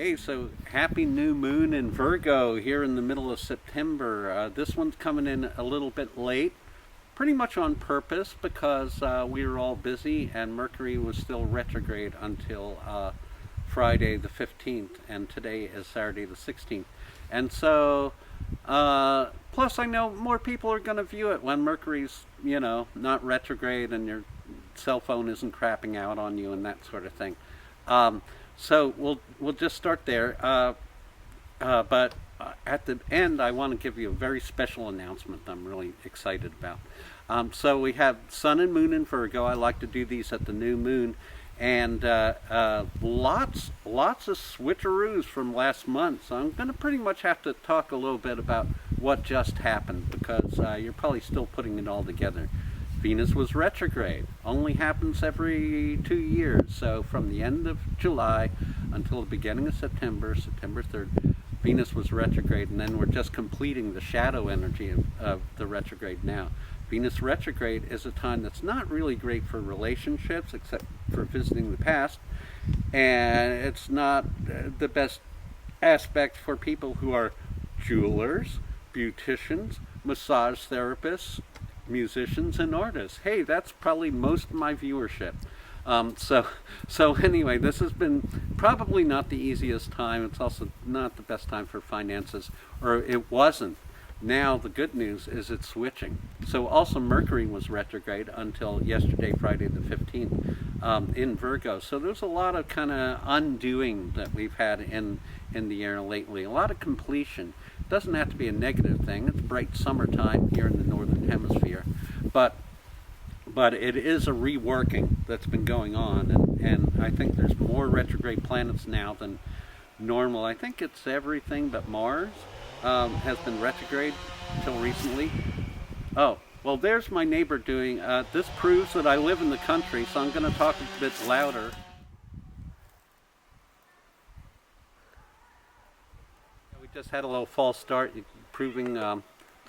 Hey, so happy new moon in Virgo here in the middle of September. This one's coming in a little bit late, pretty much on purpose because we were all busy and Mercury was still retrograde until Friday the 15th, and today is Saturday the 16th. And so, plus I know more people are going to view it when Mercury's, not retrograde and your cell phone isn't crapping out on you and that sort of thing. So we'll just start there. But at the end, I want to give you a very special announcement I'm really excited about. So we have Sun and Moon in Virgo. I like to do these at the new moon, and lots of switcheroos from last month. So I'm going to pretty much have to talk a little bit about what just happened because you're probably still putting it all together. Venus was retrograde. Only happens every 2 years. So from the end of July until the beginning of September, September 3rd, Venus was retrograde, and then we're just completing the shadow energy of the retrograde now. Venus retrograde is a time that's not really great for relationships, except for visiting the past, and it's not the best aspect for people who are jewelers, beauticians, massage therapists, musicians, and artists. Hey, that's probably most of my viewership. So anyway, this has been probably not the easiest time. It's also not the best time for finances, or it wasn't. Now the good news is it's switching. So also Mercury was retrograde until yesterday, Friday the 15th, in Virgo. So there's a lot of kind of undoing that we've had in the air lately. A lot of completion. It doesn't have to be a negative thing. It's bright summertime here in the northern hemisphere, but it is a reworking that's been going on, and I think there's more retrograde planets now than normal. I think it's everything but Mars has been retrograde until recently. Oh, well, there's my neighbor doing, this proves that I live in the country, so I'm going to talk a bit louder. We just had a little false start proving that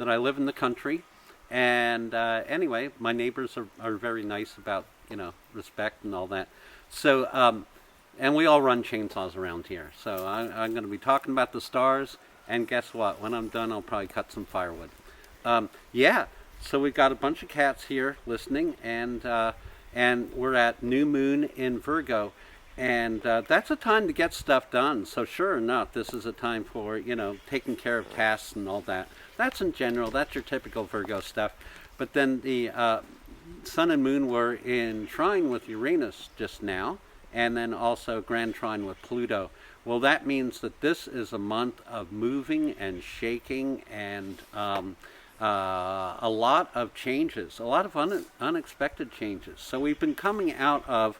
I live in the country. And anyway, my neighbors are very nice about, respect and all that. So, and we all run chainsaws around here. So I'm going to be talking about the stars. And guess what? When I'm done, I'll probably cut some firewood. Yeah, so we've got a bunch of cats here listening. And we're at new moon in Virgo. And that's a time to get stuff done. So sure enough, this is a time for, taking care of tasks and all that. That's in general. That's your typical Virgo stuff. But then the Sun and Moon were in trine with Uranus just now, and then also grand trine with Pluto. Well, that means that this is a month of moving and shaking and a lot of changes, a lot of unexpected changes. So we've been coming out of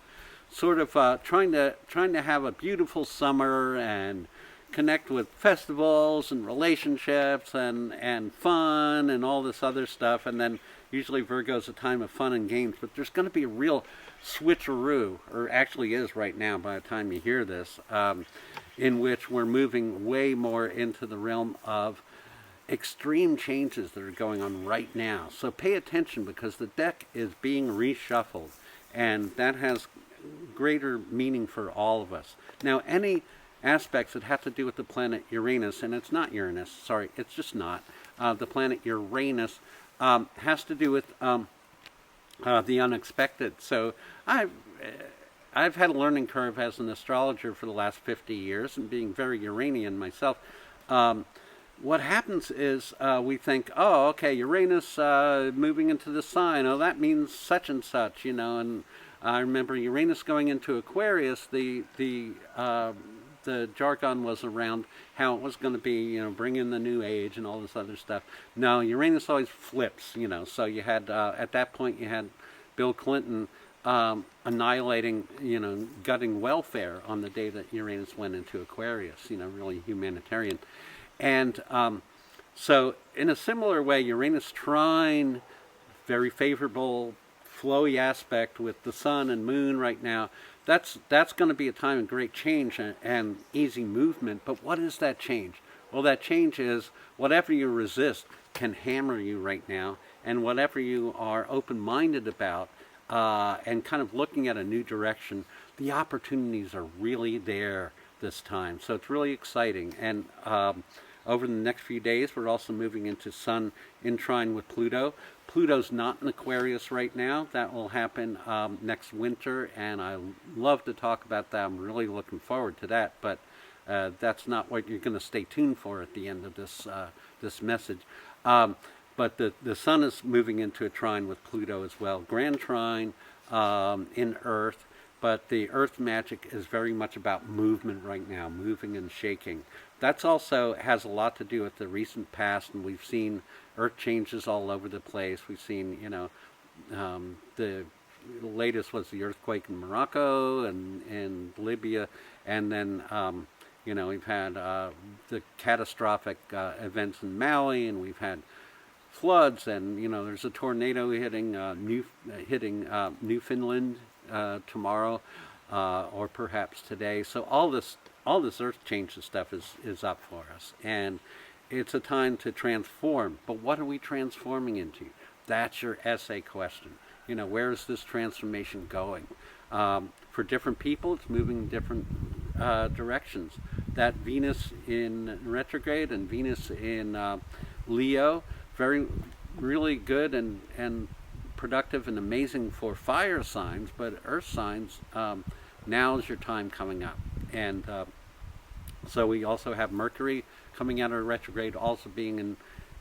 sort of trying to have a beautiful summer and connect with festivals and relationships and fun and all this other stuff, and then usually Virgo's a time of fun and games, but there's going to be a real switcheroo, or actually is right now by the time you hear this, in which we're moving way more into the realm of extreme changes that are going on right now. So pay attention because the deck is being reshuffled, and that has greater meaning for all of us. Now, any aspects that have to do with the planet Uranus, and it's not Uranus, sorry, it's just not. The planet Uranus has to do with the unexpected. So I've had a learning curve as an astrologer for the last 50 years and being very Uranian myself. What happens is we think, oh, okay, Uranus moving into the sign, oh, that means such and such, and I remember Uranus going into Aquarius, the jargon was around how it was going to be, bring in the new age and all this other stuff. No, Uranus always flips, so you had, at that point, you had Bill Clinton annihilating, gutting welfare on the day that Uranus went into Aquarius, really humanitarian. And so in a similar way, Uranus trine, very favorable, flowy aspect with the sun and moon right now, that's going to be a time of great change and easy movement. But what is that change? Well, that change is whatever you resist can hammer you right now, and whatever you are open-minded about and kind of looking at a new direction, the opportunities are really there this time. So it's really exciting. And over the next few days, we're also moving into Sun in trine with Pluto. Pluto's not in Aquarius right now. That will happen next winter, and I love to talk about that. I'm really looking forward to that, but that's not what you're going to stay tuned for at the end of this message. But the Sun is moving into a trine with Pluto as well. Grand trine in Earth, but the Earth magic is very much about movement right now, moving and shaking. That's also has a lot to do with the recent past, and we've seen Earth changes all over the place. We've seen, the latest was the earthquake in Morocco and Libya, and then we've had the catastrophic events in Maui, and we've had floods, and there's a tornado hitting Newfoundland tomorrow, or perhaps today. So all this earth changes stuff is up for us, and it's a time to transform. But what are we transforming into? That's your essay question. Where is this transformation going? For different people, it's moving in different directions. That Venus in retrograde and Venus in Leo, really good and productive and amazing for fire signs, but earth signs, now is your time coming up. And so we also have Mercury coming out of retrograde, also being in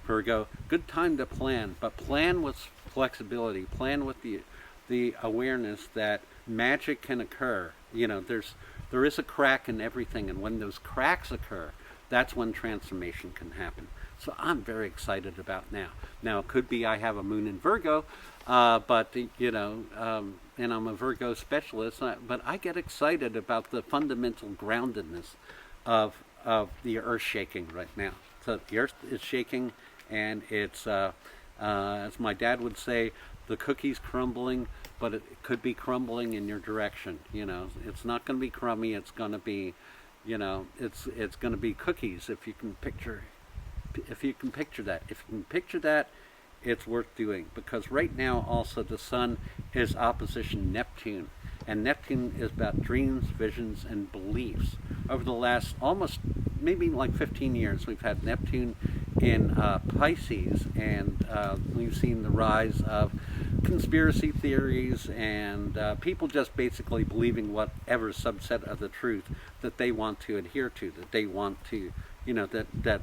Virgo. Good time to plan, but plan with flexibility. Plan with the awareness that magic can occur. There is a crack in everything, and when those cracks occur, that's when transformation can happen. So I'm very excited about now. Now, it could be I have a moon in Virgo, but and I'm a Virgo specialist, but I get excited about the fundamental groundedness of the earth shaking right now. So the earth is shaking, and it's, as my dad would say, the cookie's crumbling, but it could be crumbling in your direction. It's not going to be crummy. It's going to be, it's going to be cookies if you can picture that. If you can picture that, it's worth doing, because right now also the Sun is opposition Neptune, and Neptune is about dreams, visions, and beliefs. Over the last almost maybe like 15 years, we've had Neptune in Pisces, and we've seen the rise of conspiracy theories and people just basically believing whatever subset of the truth that they want to adhere to, that they want to, that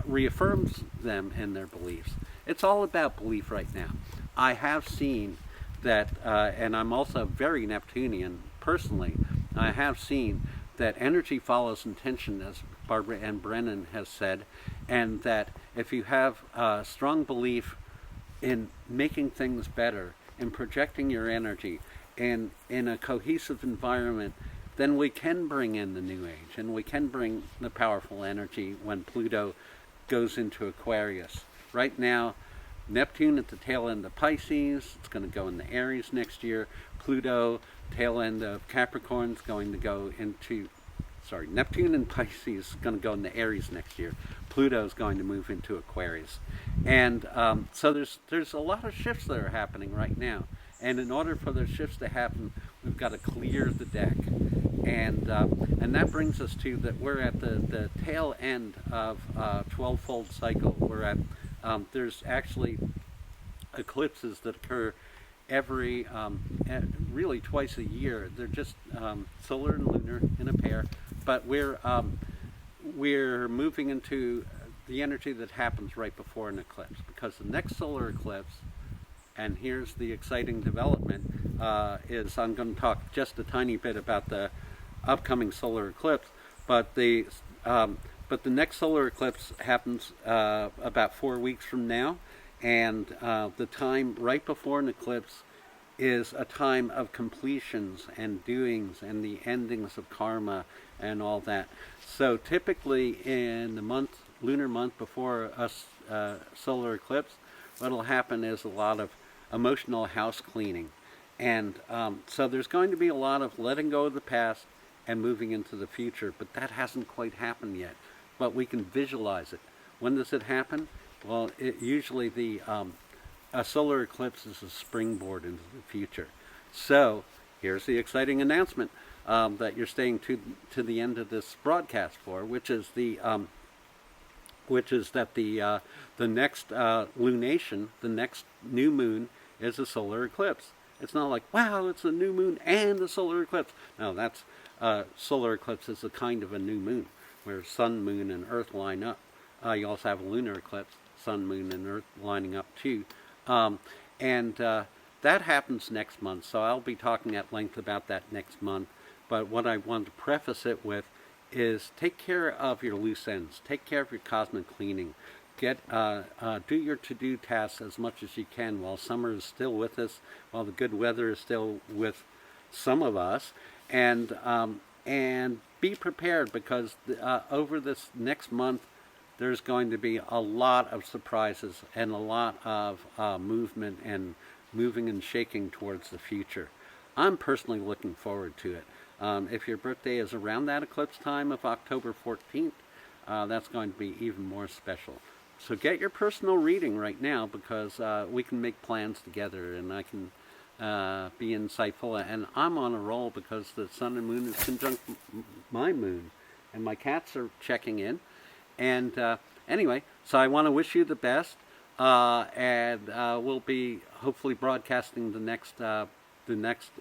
reaffirms them in their beliefs. It's all about belief right now. I have seen that, and I'm also very Neptunian personally, I have seen that energy follows intention, as Barbara Ann Brennan has said, and that if you have a strong belief in making things better, in projecting your energy, and in a cohesive environment, then we can bring in the new age, and we can bring the powerful energy when Pluto goes into Aquarius. Right now, Neptune at the tail end of Pisces, it's going to go into Aries next year. Pluto, tail end of Capricorn, is going to go into, Neptune and Pisces is going to go into Aries next year. Pluto is going to move into Aquarius. And so there's a lot of shifts that are happening right now. And in order for those shifts to happen, we've got to clear the deck. And that brings us to that we're at the tail end of a 12-fold cycle. We're at, there's actually eclipses that occur every, really twice a year. They're just solar and lunar in a pair, but we're moving into the energy that happens right before an eclipse, because the next solar eclipse, and here's the exciting development, is I'm going to talk just a tiny bit about the upcoming solar eclipse, but the next solar eclipse happens about 4 weeks from now, and the time right before an eclipse is a time of completions and doings and the endings of karma and all that. So typically in the lunar month before a solar eclipse, what'll happen is a lot of emotional house cleaning. And so there's going to be a lot of letting go of the past and moving into the future, but that hasn't quite happened yet. But we can visualize it. When does it happen? Well, usually a solar eclipse is a springboard into the future. So here's the exciting announcement. that you're staying to the end of this broadcast for, which is that the next lunation, the next new moon, is a solar eclipse. It's not like, wow, it's a new moon and a solar eclipse. No, that's solar eclipse is a kind of a new moon where sun, moon, and earth line up. You also have a lunar eclipse, sun, moon, and earth lining up too. And that happens next month, so I'll be talking at length about that next month. But what I want to preface it with is take care of your loose ends. Take care of your cosmic cleaning. Do your to-do tasks as much as you can while summer is still with us, while the good weather is still with some of us, and be prepared, because over this next month there's going to be a lot of surprises and a lot of movement and moving and shaking towards the future. I'm personally looking forward to it. If your birthday is around that eclipse time of October 14th, that's going to be even more special. So get your personal reading right now, because we can make plans together, and I can be insightful. And I'm on a roll because the sun and moon is conjunct my moon, and my cats are checking in. And anyway, so I want to wish you the best, and we'll be hopefully broadcasting the next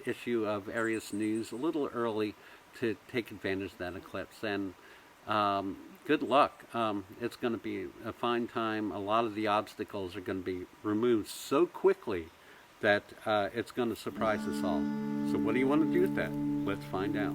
issue of Arius News a little early to take advantage of that eclipse. And good luck. It's going to be a fine time. A lot of the obstacles are going to be removed so quickly that it's going to surprise us all. So what do you want to do with that? Let's find out.